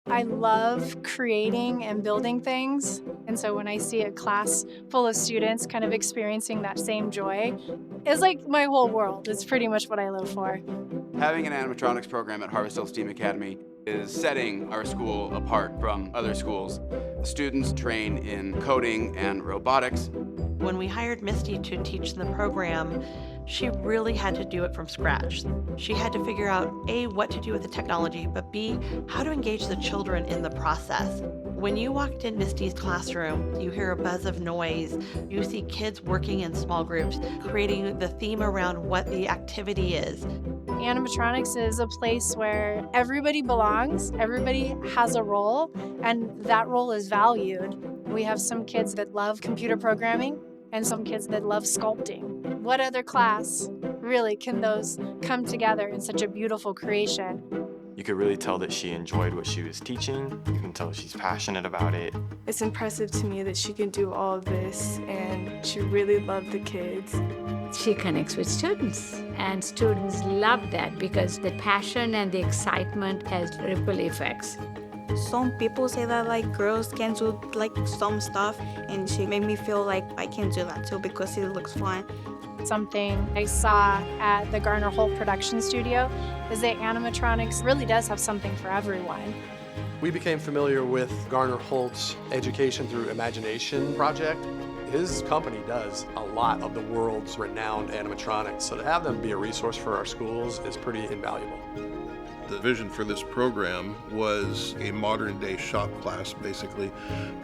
I love creating and building things. And so when I see a class full of students kind of experiencing that same joy, it's like my whole world. It's pretty much what I live for. Having an animatronics program at Harvest STEAM Academy is setting our school apart from other schools. The students train in coding and robotics. When we hired Misty to teach the program, she really had to do it from scratch. She had to figure out A, what to do with the technology, but B, how to engage the children in the process. When you walked in Misty's classroom, you hear a buzz of noise. You see kids working in small groups, creating the theme around what the activity is. Animatronics is a place where everybody belongs, everybody has a role, and that role is valued. We have some kids that love computer programming and some kids that love sculpting. What other class really can those come together in such a beautiful creation? You could really tell that she enjoyed what she was teaching. You can tell she's passionate about it. It's impressive to me that she can do all of this, and she really loved the kids. She connects with students, and students love that because the passion and the excitement has ripple effects. Some people say that like girls can do like some stuff, and she made me feel like I can do that too because it looks fun. Something I saw at the Garner Holt Production Studio is that animatronics really does have something for everyone. We became familiar with Garner Holt's Education Through Imagination project. His company does a lot of the world's renowned animatronics, so to have them be a resource for our schools is pretty invaluable. The vision for this program was a modern-day shop class, basically.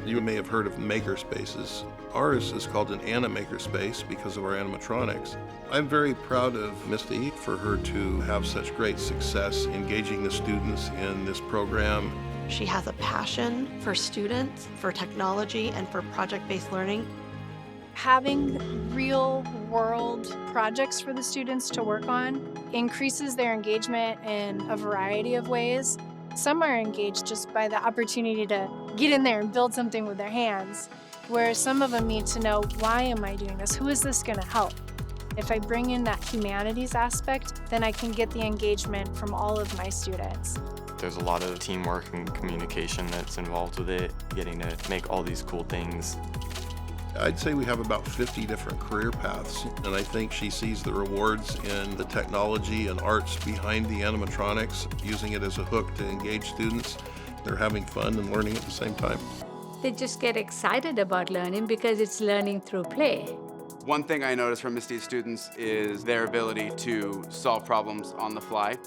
You may have heard of maker spaces. Ours is called an animaker space because of our animatronics. I'm very proud of Misty for her to have such great success engaging the students in this program. She has a passion for students, for technology, and for project-based learning. Having real world projects for the students to work on increases their engagement in a variety of ways. Some are engaged just by the opportunity to get in there and build something with their hands, where some of them need to know, why am I doing this? Who is this going to help? If I bring in that humanities aspect, then I can get the engagement from all of my students. There's a lot of teamwork and communication that's involved with it, getting to make all these cool things. I'd say we have about 50 different career paths, and I think she sees the rewards in the technology and arts behind the animatronics, using it as a hook to engage students. They're having fun and learning at the same time. They just get excited about learning because it's learning through play. One thing I noticed from Misty's students is their ability to solve problems on the fly.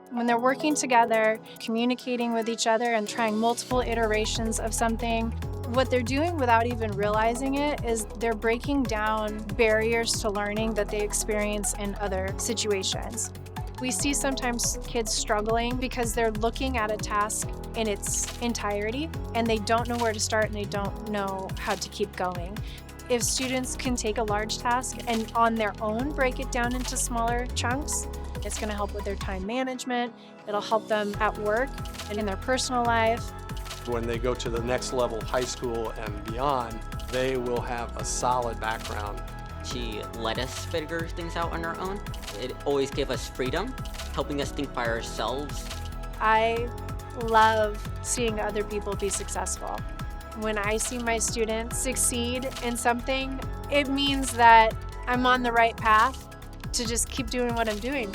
When they're working together, communicating with each other and trying multiple iterations of something, what they're doing without even realizing it is they're breaking down barriers to learning that they experience in other situations. We see sometimes kids struggling because they're looking at a task in its entirety and they don't know where to start and they don't know how to keep going. If students can take a large task and on their own break it down into smaller chunks, it's going to help with their time management. It'll help them at work and in their personal life. When they go to the next level, high school and beyond, they will have a solid background. She let us figure things out on our own. It always gave us freedom, helping us think by ourselves. I love seeing other people be successful. When I see my students succeed in something, it means that I'm on the right path to just keep doing what I'm doing.